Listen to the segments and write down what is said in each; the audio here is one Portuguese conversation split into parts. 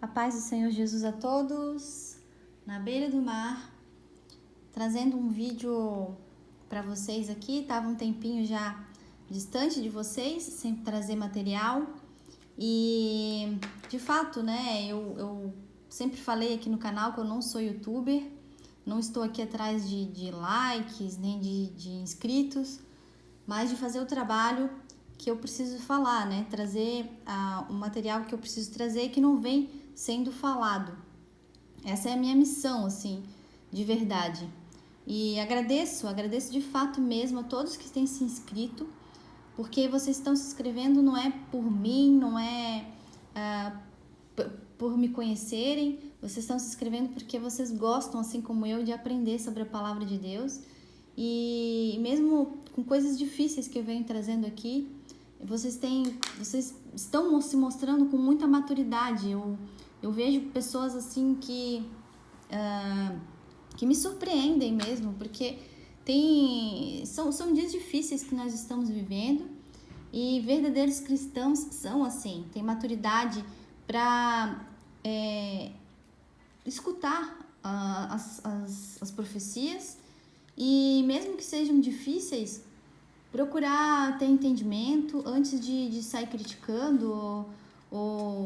A paz do Senhor Jesus a todos, na beira do mar, trazendo um vídeo para vocês aqui. Estava um tempinho já distante de vocês, sem trazer material. E, de fato, né, eu sempre falei aqui no canal que eu não sou youtuber, não estou aqui atrás de likes, nem de inscritos, mas de fazer o trabalho que eu preciso falar, né, trazer o material que eu preciso trazer que não vem sendo falado. Essa é a minha missão, assim, de verdade. E agradeço de fato mesmo a todos que têm se inscrito, porque vocês estão se inscrevendo não é por mim, não é por me conhecerem, vocês estão se inscrevendo porque vocês gostam, assim como eu, de aprender sobre a palavra de Deus. E mesmo com coisas difíceis que eu venho trazendo aqui, vocês estão se mostrando com muita maturidade. Eu vejo pessoas assim que me surpreendem mesmo, porque são dias difíceis que nós estamos vivendo, e verdadeiros cristãos são assim, têm maturidade para escutar as profecias, e mesmo que sejam difíceis, procurar ter entendimento antes de sair criticando ou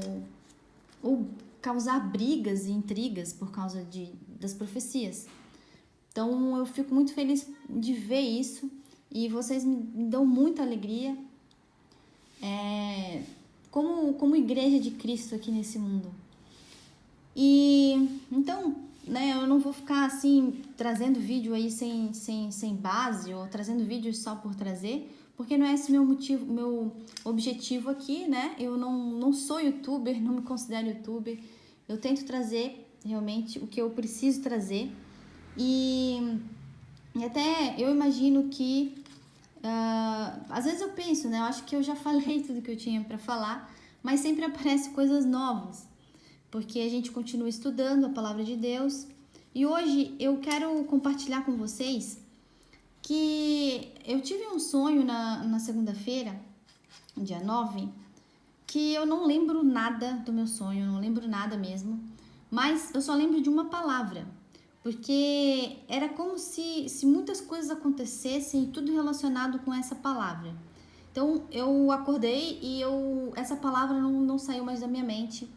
causar brigas e intrigas por causa das profecias. Então eu fico muito feliz de ver isso, e vocês me dão muita alegria como igreja de Cristo aqui nesse mundo. E então, né, eu não vou ficar assim trazendo vídeo aí sem base, ou trazendo vídeos só por trazer, porque não é esse meu objetivo aqui, né? Eu não sou youtuber, não me considero youtuber. Eu tento trazer realmente o que eu preciso trazer, e até eu imagino que às vezes eu penso, né? Eu acho que eu já falei tudo que eu tinha para falar, mas sempre aparecem coisas novas, porque a gente continua estudando a palavra de Deus. E hoje eu quero compartilhar com vocês que eu tive um sonho na segunda-feira, dia 9, que eu não lembro nada do meu sonho, não lembro nada mesmo, mas eu só lembro de uma palavra, porque era como se muitas coisas acontecessem, tudo relacionado com essa palavra. Então eu acordei e essa palavra não saiu mais da minha mente.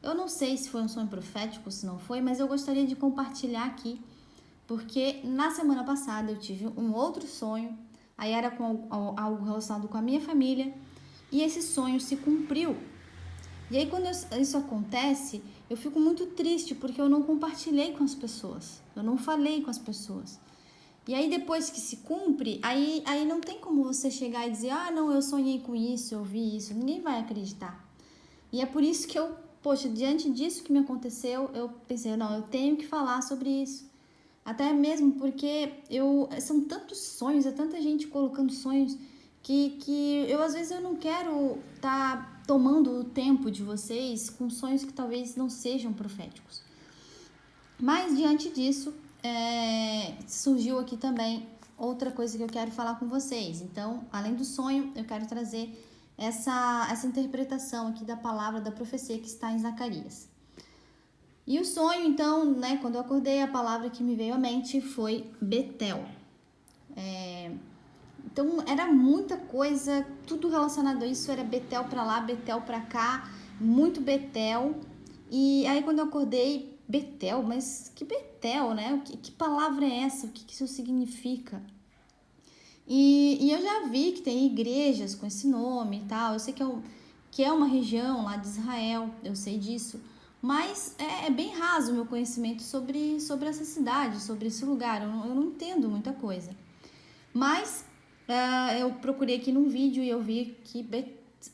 Eu não sei se foi um sonho profético, se não foi, mas eu gostaria de compartilhar aqui, porque na semana passada eu tive um outro sonho, aí era com algo relacionado com a minha família, e esse sonho se cumpriu. E aí quando isso acontece, eu fico muito triste, porque eu não compartilhei com as pessoas, eu não falei com as pessoas. E aí depois que se cumpre, aí não tem como você chegar e dizer, não, eu sonhei com isso, eu vi isso, ninguém vai acreditar. E é por isso que diante disso que me aconteceu, eu pensei, não, eu tenho que falar sobre isso. Até mesmo porque são tantos sonhos, é tanta gente colocando sonhos, que eu às vezes eu não quero estar tomando o tempo de vocês com sonhos que talvez não sejam proféticos. Mas diante disso, surgiu aqui também outra coisa que eu quero falar com vocês. Então, além do sonho, eu quero trazer essa interpretação aqui da palavra da profecia que está em Zacarias. E o sonho, então, né, quando eu acordei, a palavra que me veio à mente foi Betel. Então, era muita coisa, tudo relacionado a isso, era Betel pra lá, Betel pra cá, muito Betel. E aí, quando eu acordei, Betel, mas que Betel, né? Que palavra é essa? O que isso significa? E eu já vi que tem igrejas com esse nome e tal. Eu sei que é uma região lá de Israel, eu sei disso. Mas é bem raso o meu conhecimento sobre essa cidade, sobre esse lugar. Eu não entendo muita coisa. Mas eu procurei aqui num vídeo e eu vi que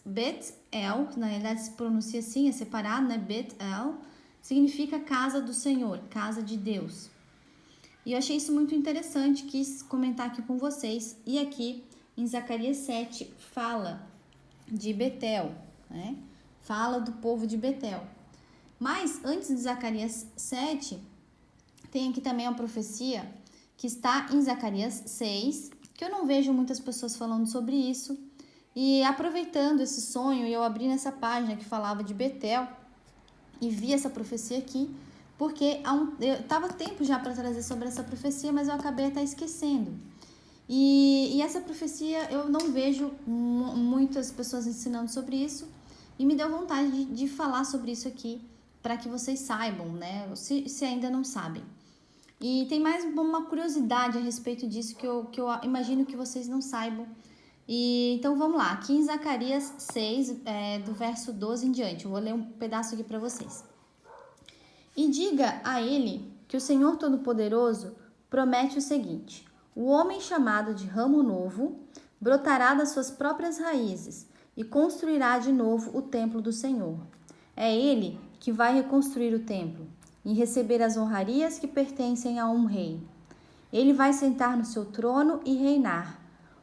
Bet-El, na realidade se pronuncia assim, é separado, né? Bet-El significa casa do Senhor, casa de Deus. E eu achei isso muito interessante, quis comentar aqui com vocês. E aqui em Zacarias 7 fala de Betel, né? Fala do povo de Betel. Mas antes de Zacarias 7, tem aqui também uma profecia que está em Zacarias 6, que eu não vejo muitas pessoas falando sobre isso. E aproveitando esse sonho, eu abri nessa página que falava de Betel, e vi essa profecia aqui, porque eu tava tempo já para trazer sobre essa profecia, mas eu acabei até esquecendo. E essa profecia eu não vejo muitas pessoas ensinando sobre isso, e me deu vontade de falar sobre isso aqui, para que vocês saibam, né? Se ainda não sabem. E tem mais uma curiosidade a respeito disso que eu imagino que vocês não saibam. Então vamos lá, aqui em Zacarias 6, do verso 12 em diante, eu vou ler um pedaço aqui para vocês. E diga a ele que o Senhor Todo-Poderoso promete o seguinte: o homem chamado de ramo novo brotará das suas próprias raízes e construirá de novo o templo do Senhor. É ele que vai reconstruir o templo e receber as honrarias que pertencem a um rei. Ele vai sentar no seu trono e reinar.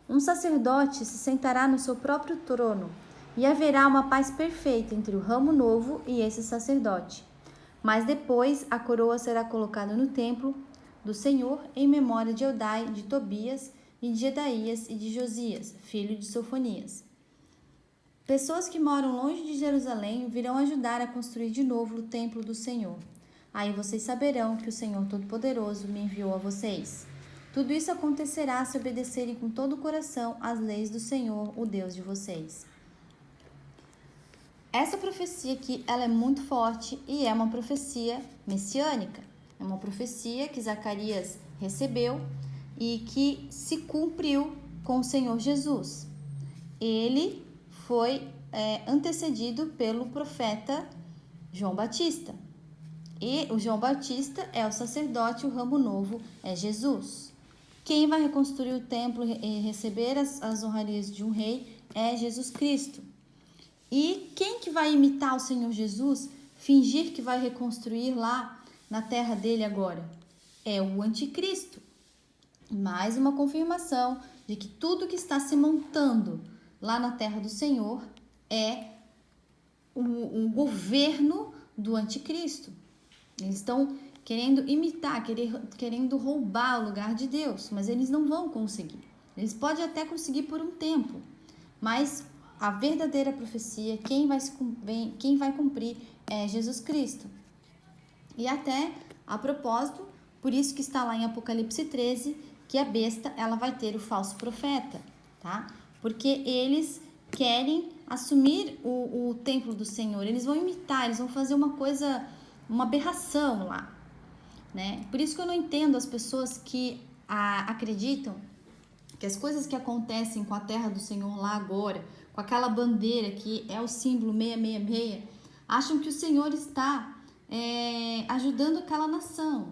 Um sacerdote se sentará no seu próprio trono e haverá uma paz perfeita entre o ramo novo e esse sacerdote. Mas depois a coroa será colocada no templo do Senhor em memória de Eudai, de Tobias e de Jedaías e de Josias, filho de Sofonias. Pessoas que moram longe de Jerusalém virão ajudar a construir de novo o templo do Senhor. Aí vocês saberão que o Senhor Todo-Poderoso me enviou a vocês. Tudo isso acontecerá se obedecerem com todo o coração às leis do Senhor, o Deus de vocês. Essa profecia aqui, ela é muito forte e é uma profecia messiânica. É uma profecia que Zacarias recebeu e que se cumpriu com o Senhor Jesus. Ele foi antecedido pelo profeta João Batista. E o João Batista é o sacerdote, o ramo novo é Jesus. Quem vai reconstruir o templo e receber as honrarias de um rei é Jesus Cristo. E quem que vai imitar o Senhor Jesus, fingir que vai reconstruir lá na terra dele agora? É o anticristo. Mais uma confirmação de que tudo que está se montando lá na terra do Senhor é o governo do anticristo. Eles estão querendo imitar, querendo roubar o lugar de Deus, mas eles não vão conseguir. Eles podem até conseguir por um tempo, mas a verdadeira profecia, quem vai cumprir é Jesus Cristo. E até, a propósito, por isso que está lá em Apocalipse 13, que a besta, ela vai ter o falso profeta, tá? Porque eles querem assumir o templo do Senhor, eles vão imitar, eles vão fazer uma coisa, uma aberração lá, né? Por isso que eu não entendo as pessoas que acreditam que as coisas que acontecem com a terra do Senhor lá agora, com aquela bandeira que é o símbolo 666, acham que o Senhor está ajudando aquela nação.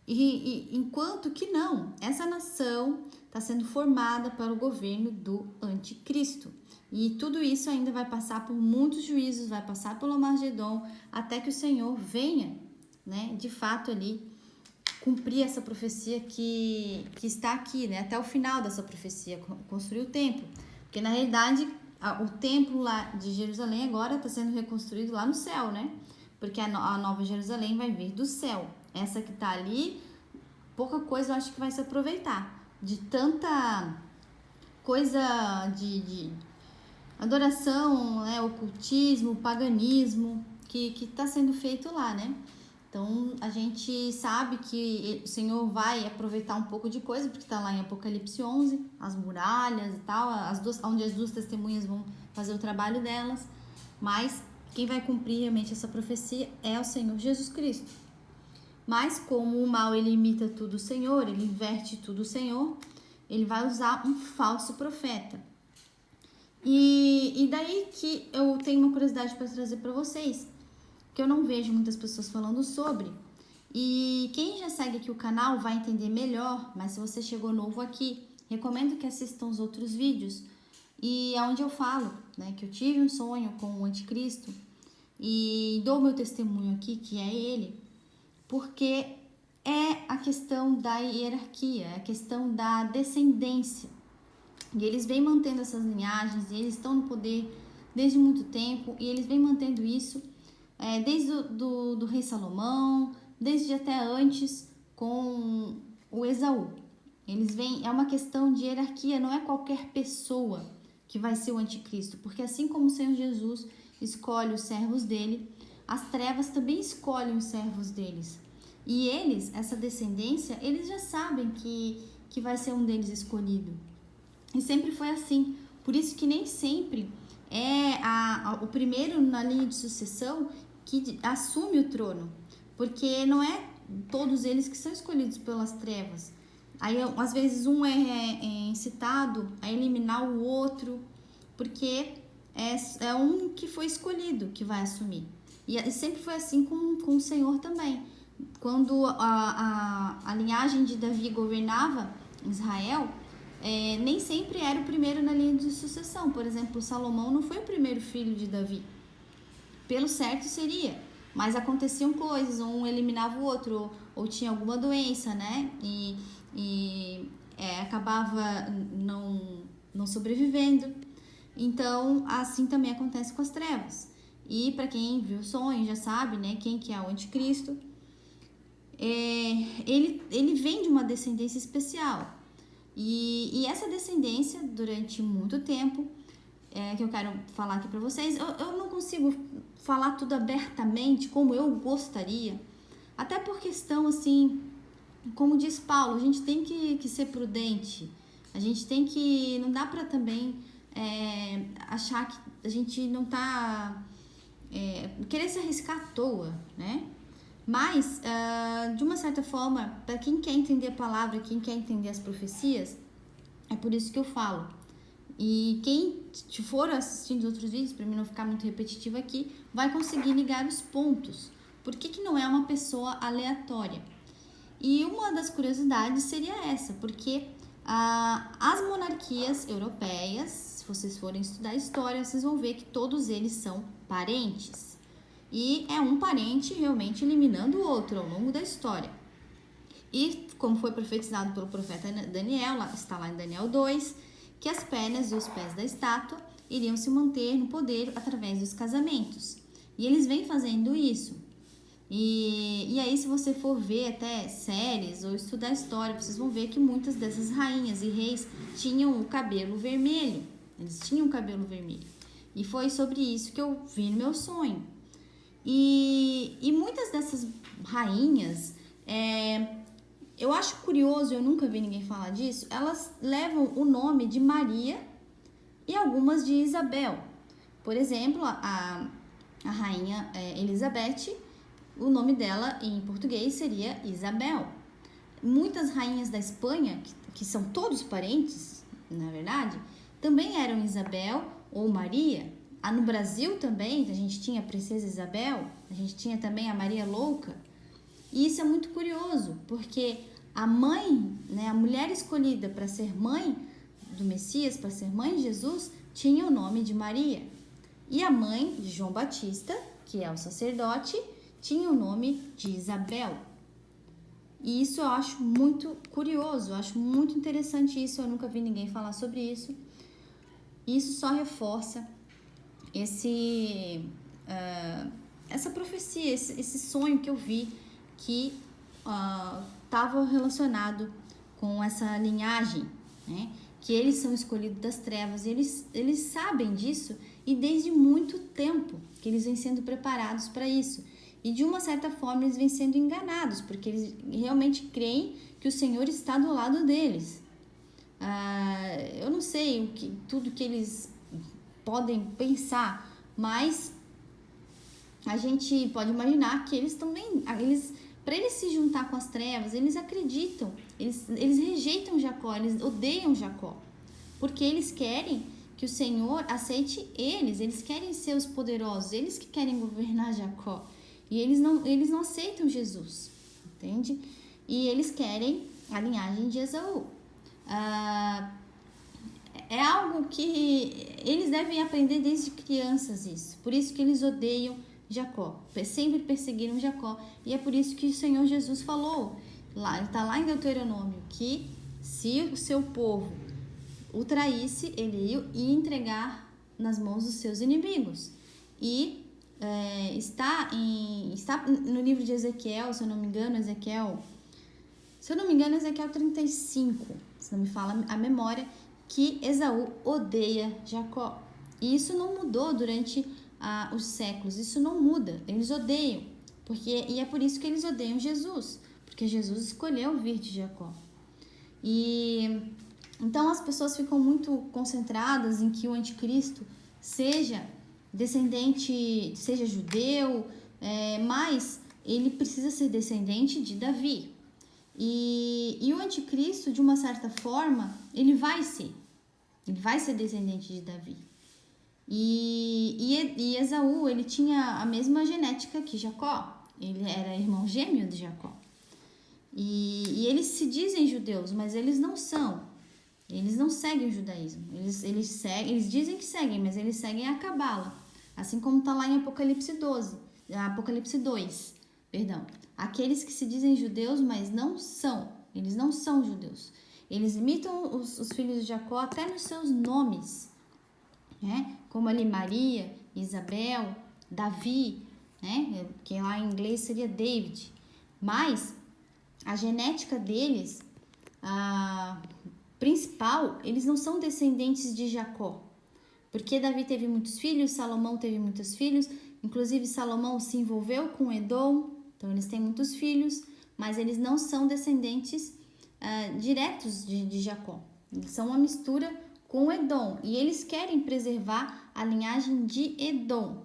E enquanto que não, essa nação está sendo formada para o governo do anticristo. E tudo isso ainda vai passar por muitos juízos, vai passar pelo Armagedon, até que o Senhor venha, né, de fato ali, cumprir essa profecia que está aqui, né, até o final dessa profecia, construir o templo. Porque na realidade o templo lá de Jerusalém agora está sendo reconstruído lá no céu, né? Porque a nova Jerusalém vai vir do céu. Essa que está ali, pouca coisa eu acho que vai se aproveitar de tanta coisa de adoração, né, ocultismo, paganismo que está sendo feito lá, né? Então, a gente sabe que o Senhor vai aproveitar um pouco de coisa, porque está lá em Apocalipse 11, as muralhas e tal, onde as duas testemunhas vão fazer o trabalho delas, mas quem vai cumprir realmente essa profecia é o Senhor Jesus Cristo. Mas como o mal, ele imita tudo o Senhor, ele inverte tudo o Senhor, ele vai usar um falso profeta. E daí que eu tenho uma curiosidade para trazer para vocês, que eu não vejo muitas pessoas falando sobre. E quem já segue aqui o canal vai entender melhor, mas se você chegou novo aqui, recomendo que assistam os outros vídeos. E é onde eu falo, né, que eu tive um sonho com o anticristo e dou meu testemunho aqui, que é ele, porque é a questão da hierarquia, é a questão da descendência. E eles vêm mantendo essas linhagens, e eles estão no poder desde muito tempo, e eles vêm mantendo isso desde do rei Salomão, desde até antes com o Esaú. Eles vêm, é uma questão de hierarquia, não é qualquer pessoa que vai ser o anticristo, porque assim como o Senhor Jesus escolhe os servos dele, as trevas também escolhem os servos deles. E eles, essa descendência, eles já sabem que vai ser um deles escolhido. E sempre foi assim. Por isso que nem sempre é o primeiro na linha de sucessão que assume o trono. Porque não é todos eles que são escolhidos pelas trevas. Aí, às vezes, um é incitado a eliminar o outro, porque é um que foi escolhido que vai assumir. E sempre foi assim com o Senhor também. Quando a linhagem de Davi governava Israel, nem sempre era o primeiro na linha de sucessão. Por exemplo, Salomão não foi o primeiro filho de Davi. Pelo certo seria, mas aconteciam coisas, um eliminava o outro, ou tinha alguma doença, né? E acabava não sobrevivendo. Então, assim também acontece com as trevas. E para quem viu o sonho já sabe, né, quem que é o anticristo. Ele vem de uma descendência especial. E essa descendência, durante muito tempo, que eu quero falar aqui para vocês, eu não consigo falar tudo abertamente como eu gostaria, até por questão, assim, como diz Paulo, a gente tem que ser prudente, a gente tem que, não dá para também achar que a gente não tá, querer se arriscar à toa, né? Mas, de uma certa forma, para quem quer entender a palavra, quem quer entender as profecias, é por isso que eu falo. E quem for assistindo os outros vídeos, para mim não ficar muito repetitivo aqui, vai conseguir ligar os pontos. Por que não é uma pessoa aleatória? E uma das curiosidades seria essa, porque as monarquias europeias, se vocês forem estudar história, vocês vão ver que todos eles são parentes. E é um parente realmente eliminando o outro ao longo da história. E como foi profetizado pelo profeta Daniel, está lá em Daniel 2, que as pernas e os pés da estátua iriam se manter no poder através dos casamentos. E eles vêm fazendo isso. E aí, se você for ver até séries ou estudar história, vocês vão ver que muitas dessas rainhas e reis tinham o cabelo vermelho. Eles tinham o cabelo vermelho. E foi sobre isso que eu vi no meu sonho. E muitas dessas rainhas, eu acho curioso, eu nunca vi ninguém falar disso, elas levam o nome de Maria e algumas de Isabel. Por exemplo, a rainha Elizabeth, o nome dela em português seria Isabel. Muitas rainhas da Espanha, que são todos parentes, na verdade, também eram Isabel ou Maria. No Brasil também, a gente tinha a Princesa Isabel, a gente tinha também a Maria Louca. E isso é muito curioso, porque a mãe, né, a mulher escolhida para ser mãe do Messias, para ser mãe de Jesus, tinha o nome de Maria. E a mãe de João Batista, que é o sacerdote, tinha o nome de Isabel. E isso eu acho muito curioso, eu acho muito interessante isso, eu nunca vi ninguém falar sobre isso. Isso só reforça essa profecia, esse sonho que eu vi que estava relacionado com essa linhagem, né? Que eles são escolhidos das trevas, eles sabem disso e desde muito tempo que eles vêm sendo preparados para isso. E de uma certa forma eles vêm sendo enganados, porque eles realmente creem que o Senhor está do lado deles. Eu não sei tudo que eles podem pensar, mas a gente pode imaginar que eles também, para eles se juntar com as trevas, eles acreditam, eles rejeitam Jacó, eles odeiam Jacó, porque eles querem que o Senhor aceite eles querem ser os poderosos, eles que querem governar Jacó, e eles não aceitam Jesus, entende? E eles querem a linhagem de Esaú. É algo que eles devem aprender desde crianças isso. Por isso que eles odeiam Jacó. Sempre perseguiram Jacó. E é por isso que o Senhor Jesus falou, está lá em Deuteronômio, que se o seu povo o traísse, ele ia entregar nas mãos dos seus inimigos. E está no livro de Ezequiel, se eu não me engano, Ezequiel 35, se não me fala a memória, que Esaú odeia Jacó. E isso não mudou durante os séculos. Isso não muda, eles odeiam, e é por isso que eles odeiam Jesus, porque Jesus escolheu vir de Jacó. E então as pessoas ficam muito concentradas em que o anticristo seja descendente, seja judeu, mas ele precisa ser descendente de Davi. E o anticristo, de uma certa forma, ele vai ser descendente de Davi. E Esaú, ele tinha a mesma genética que Jacó, ele era irmão gêmeo de Jacó. E eles se dizem judeus, mas eles não são. Eles não seguem o judaísmo. Eles dizem que seguem, mas eles seguem a Cabala. Assim como está lá em Apocalipse 2. Aqueles que se dizem judeus, mas não são. Eles não são judeus. Eles imitam os filhos de Jacó até nos seus nomes, né? Como ali Maria, Isabel, Davi, né? Que lá em inglês seria David. Mas a genética deles, principal, eles não são descendentes de Jacó. Porque Davi teve muitos filhos, Salomão teve muitos filhos, inclusive Salomão se envolveu com Edom, então eles têm muitos filhos, mas eles não são descendentes diretos de Jacó. Eles são uma mistura com Edom, e eles querem preservar a linhagem de Edom,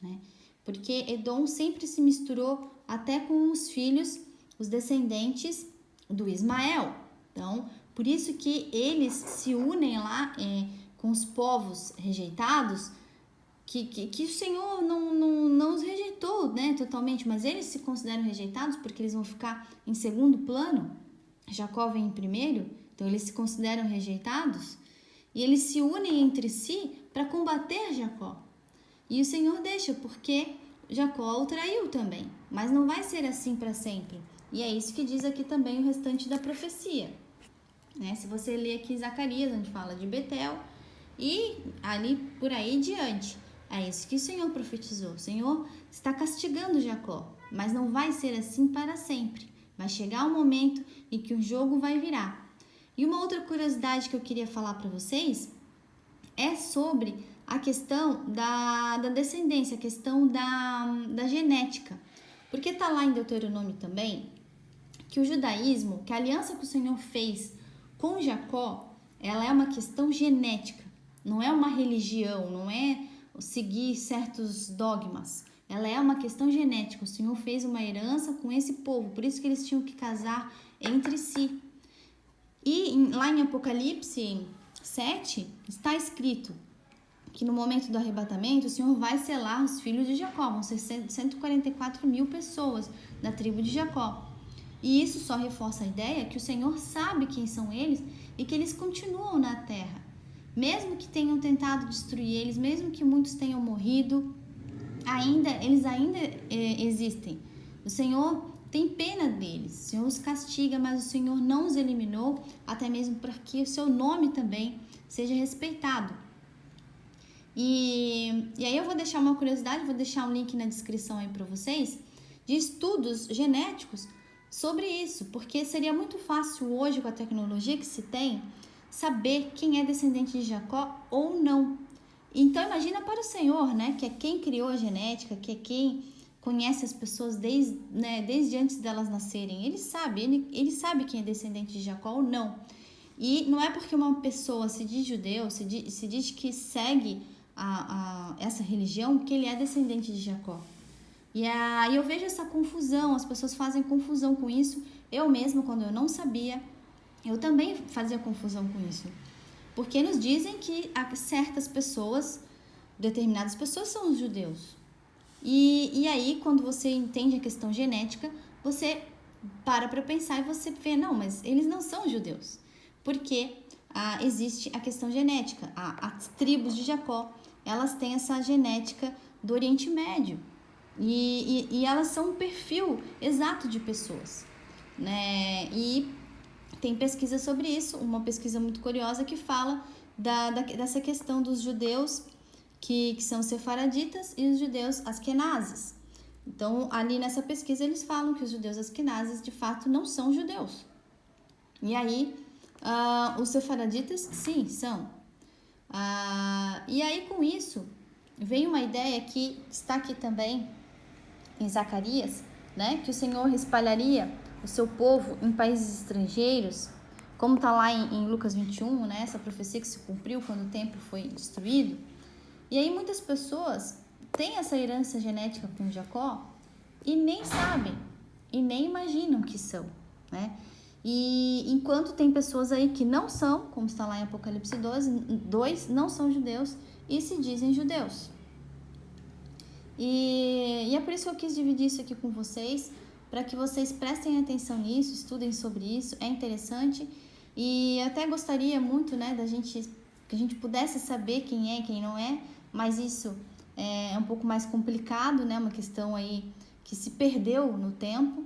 né? Porque Edom sempre se misturou até com os filhos, os descendentes do Ismael. Então, por isso que eles se unem lá com os povos rejeitados, que o Senhor não os rejeitou, né, totalmente, mas eles se consideram rejeitados porque eles vão ficar em segundo plano. Jacó vem em primeiro, então eles se consideram rejeitados e eles se unem entre si para combater Jacó. E o Senhor deixa, porque Jacó o traiu também, mas não vai ser assim para sempre. E é isso que diz aqui também o restante da profecia, né? Se você ler aqui Zacarias, onde fala de Betel, e ali por aí diante, é isso que o Senhor profetizou. O Senhor está castigando Jacó, mas não vai ser assim para sempre. Vai chegar um momento em que o jogo vai virar. E uma outra curiosidade que eu queria falar para vocês é sobre a questão da descendência, a questão da genética. Porque está lá em Deuteronômio também que o judaísmo, que a aliança que o Senhor fez com Jacó, ela é uma questão genética, não é uma religião, não é seguir certos dogmas. Ela é uma questão genética. O Senhor fez uma herança com esse povo, por isso que eles tinham que casar entre si. E lá em Apocalipse 7 está escrito que no momento do arrebatamento o Senhor vai selar os filhos de Jacó, vão ser 144 mil pessoas da tribo de Jacó. E isso só reforça a ideia que o Senhor sabe quem são eles e que eles continuam na terra. Mesmo que tenham tentado destruir eles, mesmo que muitos tenham morrido, eles ainda existem. O Senhor tem pena deles, o Senhor os castiga, mas o Senhor não os eliminou, até mesmo para que o seu nome também seja respeitado. E aí eu vou deixar uma curiosidade, vou deixar um link na descrição aí para vocês, de estudos genéticos sobre isso, porque seria muito fácil hoje, com a tecnologia que se tem, saber quem é descendente de Jacó ou não. Então imagina para o Senhor, né, que é quem criou a genética, que é quem conhece as pessoas desde antes delas nascerem. Ele sabe quem é descendente de Jacó ou não. E não é porque uma pessoa se diz judeu, se diz que segue essa religião, que ele é descendente de Jacó. E aí eu vejo essa confusão, as pessoas fazem confusão com isso. Eu mesma, quando eu não sabia, eu também fazia confusão com isso. Porque nos dizem que certas pessoas, determinadas pessoas são os judeus. E aí, quando você entende a questão genética, você para pensar e você vê, não, mas eles não são judeus. Porque existe a questão genética. As tribos de Jacó, elas têm essa genética do Oriente Médio. E elas são um perfil exato de pessoas, né? E tem pesquisa sobre isso, uma pesquisa muito curiosa que fala dessa questão dos judeus que são sefaraditas e os judeus askenazes. Então, ali nessa pesquisa eles falam que os judeus askenazes de fato não são judeus. E aí, os sefaraditas, sim, são. E aí com isso, veio uma ideia que está aqui também em Zacarias, né? Que o Senhor espalharia o seu povo em países estrangeiros, como está lá em Lucas 21, né? Essa profecia que se cumpriu quando o templo foi destruído. E aí muitas pessoas têm essa herança genética com Jacó e nem sabem, e nem imaginam que são, né? E enquanto tem pessoas aí que não são, como está lá em Apocalipse 2, não são judeus e se dizem judeus. E é por isso que eu quis dividir isso aqui com vocês, para que vocês prestem atenção nisso, estudem sobre isso, é interessante. E até gostaria muito, né, que a gente pudesse saber quem é, quem não é, mas isso é um pouco mais complicado, né, uma questão aí que se perdeu no tempo,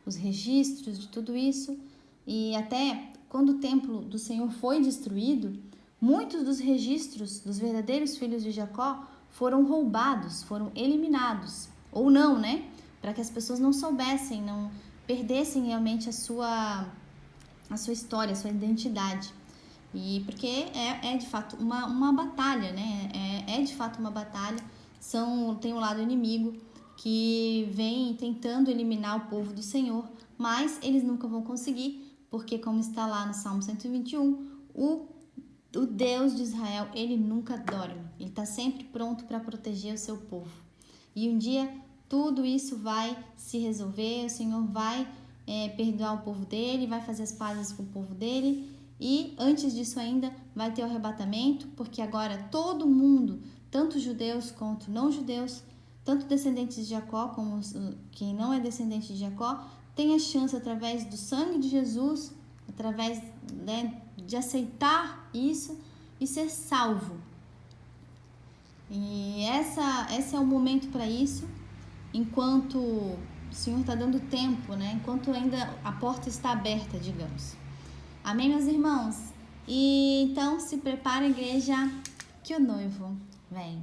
os registros de tudo isso. E até quando o templo do Senhor foi destruído, muitos dos registros dos verdadeiros filhos de Jacó foram roubados, foram eliminados, ou não, né? Para que as pessoas não soubessem, não perdessem realmente a sua história, a sua identidade. E porque é de fato uma batalha, né? É de fato uma batalha. Tem um lado inimigo que vem tentando eliminar o povo do Senhor, mas eles nunca vão conseguir, porque como está lá no Salmo 121, o Deus de Israel, ele nunca dorme. Ele está sempre pronto para proteger o seu povo. E um dia tudo isso vai se resolver, o Senhor vai perdoar o povo dele, vai fazer as pazes com o povo dele. E antes disso ainda vai ter o arrebatamento, porque agora todo mundo, tanto judeus quanto não judeus, tanto descendentes de Jacó como quem não é descendente de Jacó, tem a chance, através do sangue de Jesus, através, né, de aceitar isso e ser salvo. E esse é o momento para isso, enquanto o Senhor está dando tempo, né? Enquanto ainda a porta está aberta, digamos. Amém, meus irmãos? E então se prepara, igreja, que o noivo vem.